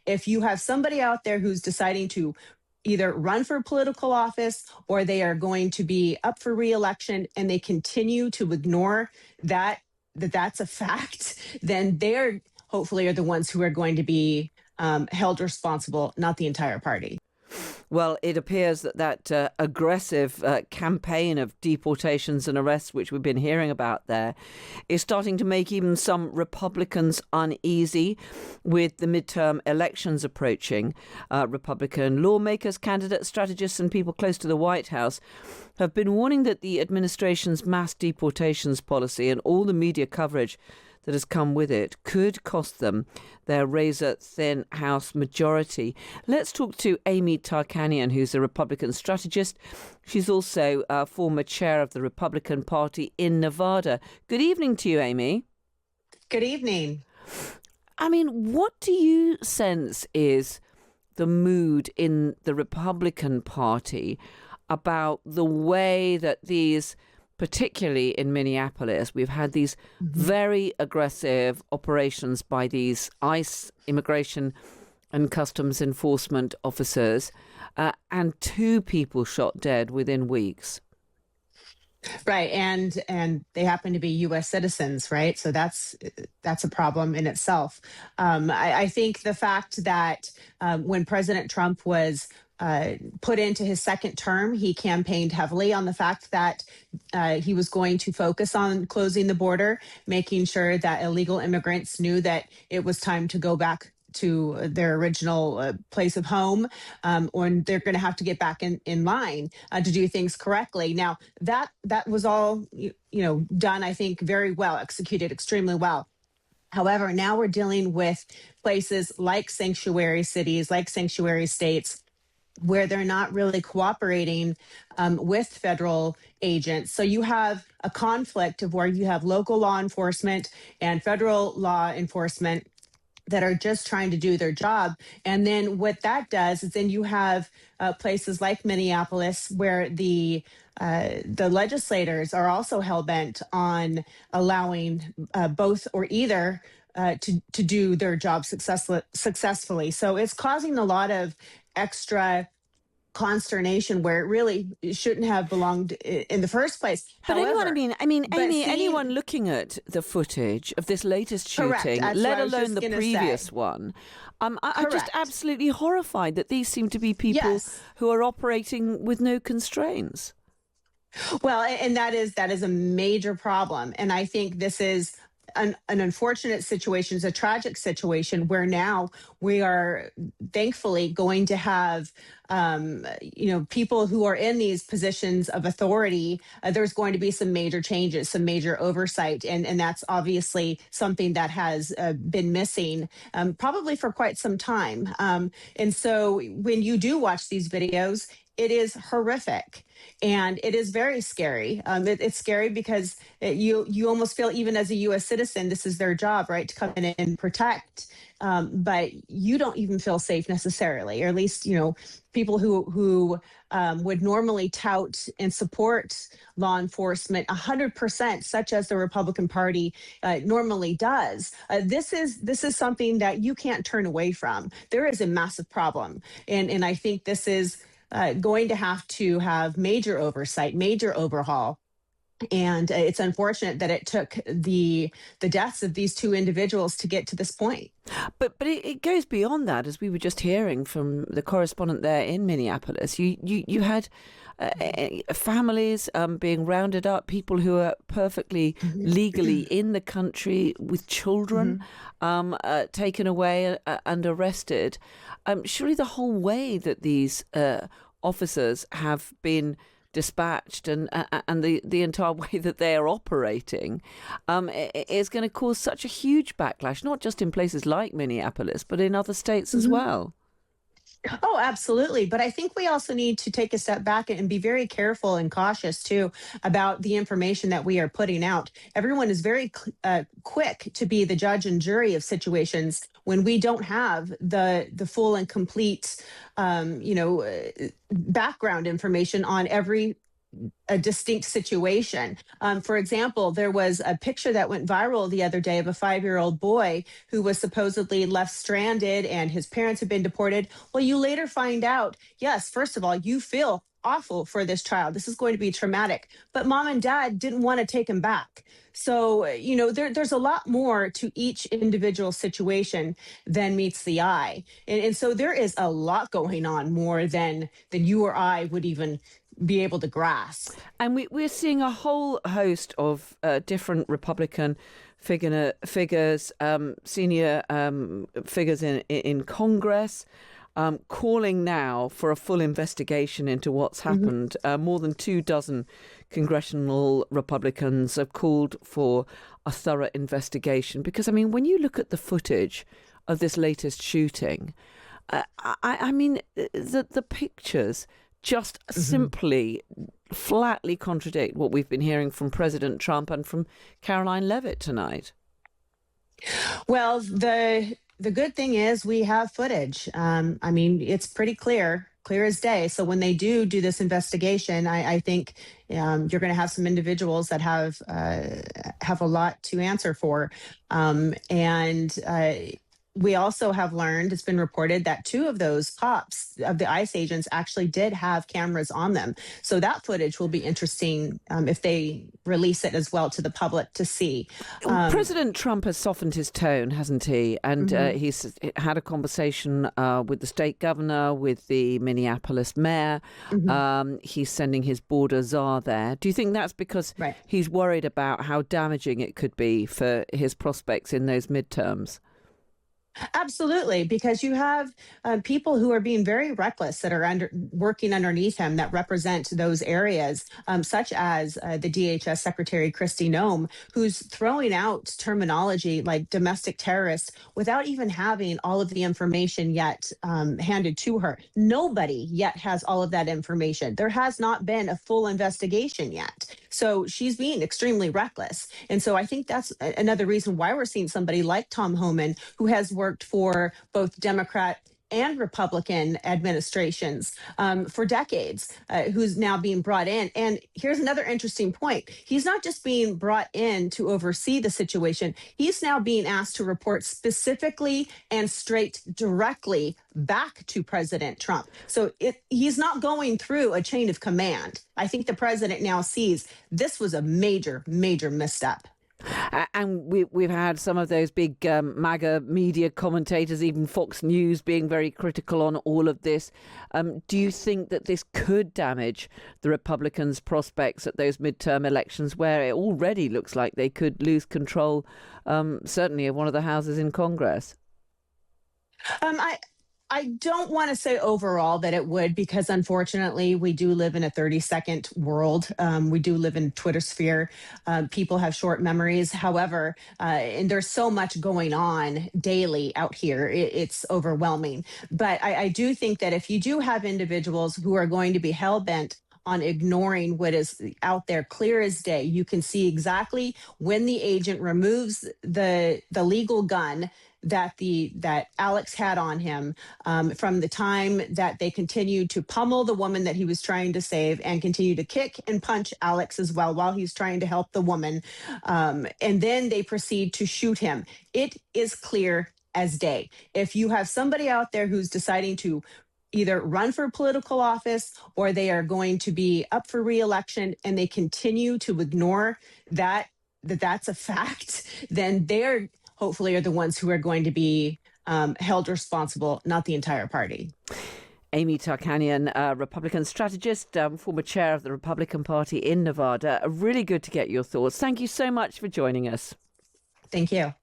if you have somebody out there who's deciding to either run for political office or they are going to be up for re-election and they continue to ignore that's a fact, then they're hopefully are the ones who are going to be held responsible, not the entire party. Well, it appears that aggressive campaign of deportations and arrests, which we've been hearing about there, is starting to make even some Republicans uneasy with the midterm elections approaching. Republican lawmakers, candidates, strategists and people close to the White House have been warning that the administration's mass deportations policy and all the media coverage that has come with it could cost them their razor-thin House majority. Let's talk to Amy Tarkanian, who's a Republican strategist. She's also former chair of the Republican Party in Nevada. Good evening to you, Amy. Good evening. I mean, what do you sense is the mood in the Republican Party about the way that these, particularly in Minneapolis, we've had these very aggressive operations by these ICE immigration and customs enforcement officers, and 2 people shot dead within weeks. Right, and they happen to be U.S. citizens, right? So that's a problem in itself. I think the fact that when President Trump was put into his second term, he campaigned heavily on the fact that he was going to focus on closing the border, making sure that illegal immigrants knew that it was time to go back to their original place of home, or they're going to have to get back in line to do things correctly. Now, that was all done, I think, very well, executed extremely well. However, now we're dealing with places like sanctuary cities, like sanctuary states, where they're not really cooperating with federal agents. So you have a conflict of where you have local law enforcement and federal law enforcement that are just trying to do their job. And then what that does is then you have places like Minneapolis where the legislators are also hell-bent on allowing both or either to do their job successfully. So it's causing a lot of extra consternation where it really shouldn't have belonged in the first place. But However, Amy, anyone looking at the footage of this latest shooting, let alone the previous one, I'm just absolutely horrified that these seem to be people who are operating with no constraints. Well, and that is a major problem. And I think this is an unfortunate situation. It's a tragic situation where now we are thankfully going to have, people who are in these positions of authority. There's going to be some major changes, some major oversight. And that's obviously something that has been missing probably for quite some time. And so when you do watch these videos, it is horrific and it is very scary. It's scary because you almost feel, even as a U.S. citizen, this is their job, right, to come in and protect. But you don't even feel safe necessarily, or at least, people who would normally tout and support law enforcement 100%, such as the Republican Party normally does. This is something that you can't turn away from. There is a massive problem, and I think this is going to have major oversight, major overhaul. And it's unfortunate that it took the deaths of these 2 individuals to get to this point. But it goes beyond that, as we were just hearing from the correspondent there in Minneapolis. You had families being rounded up, people who are perfectly legally in the country with children taken away and arrested. Surely the whole way that these officers have been dispatched and the entire way that they are operating is going to cause such a huge backlash, not just in places like Minneapolis, but in other states as well. Oh, absolutely. But I think we also need to take a step back and be very careful and cautious, too, about the information that we are putting out. Everyone is very quick to be the judge and jury of situations when we don't have the full and complete, background information on every a distinct situation. For example, there was a picture that went viral the other day of a 5-year-old boy who was supposedly left stranded and his parents had been deported. Well, you later find out, yes, first of all, you feel awful for this child. This is going to be traumatic. But mom and dad didn't want to take him back. So, there's a lot more to each individual situation than meets the eye. And so there is a lot going on more than you or I would even be able to grasp. And we're seeing a whole host of different Republican figures, senior figures in Congress, calling now for a full investigation into what's happened. More than 24 congressional Republicans have called for a thorough investigation. Because, I mean, when you look at the footage of this latest shooting, I mean, the pictures just simply flatly contradict what we've been hearing from President Trump and from Caroline Leavitt tonight. Well, the good thing is we have footage. I mean, it's pretty clear as day. So when they do this investigation, I think you're going to have some individuals that have a lot to answer for. We also have learned, it's been reported that 2 of those cops, of the ICE agents, actually did have cameras on them. So that footage will be interesting if they release it as well to the public to see. President Trump has softened his tone, hasn't he? And he's had a conversation with the state governor, with the Minneapolis mayor. He's sending his border czar there. Do you think that's because he's worried about how damaging it could be for his prospects in those midterms? Absolutely, because you have people who are being very reckless that are working underneath him that represent those areas, such as the DHS Secretary Kristi Noem, who's throwing out terminology like domestic terrorists without even having all of the information yet handed to her. Nobody yet has all of that information. There has not been a full investigation yet. So she's being extremely reckless. And so I think that's another reason why we're seeing somebody like Tom Homan, who has worked for both Democrat and Republican administrations for decades, who's now being brought in. And here's another interesting point. He's not just being brought in to oversee the situation. He's now being asked to report specifically and straight directly back to President Trump. So he's not going through a chain of command. I think the president now sees this was a major, major misstep. And we've had some of those big MAGA media commentators, even Fox News, being very critical on all of this. Do you think that this could damage the Republicans' prospects at those midterm elections, where it already looks like they could lose control, certainly of one of the houses in Congress? I don't want to say overall that it would, because unfortunately we do live in a 30-second world. We do live in Twitter sphere. People have short memories. However, and there's so much going on daily out here, it's overwhelming. But I do think that if you do have individuals who are going to be hell-bent on ignoring what is out there clear as day, you can see exactly when the agent removes the legal gun that Alex had on him, from the time that they continued to pummel the woman that he was trying to save and continue to kick and punch Alex as well while he's trying to help the woman. And then they proceed to shoot him. It is clear as day. If you have somebody out there who's deciding to either run for political office or they are going to be up for re-election and they continue to ignore that's a fact, then they're hopefully are the ones who are going to be held responsible, not the entire party. Amy Tarkanian, Republican strategist, former chair of the Republican Party in Nevada. Really good to get your thoughts. Thank you so much for joining us. Thank you.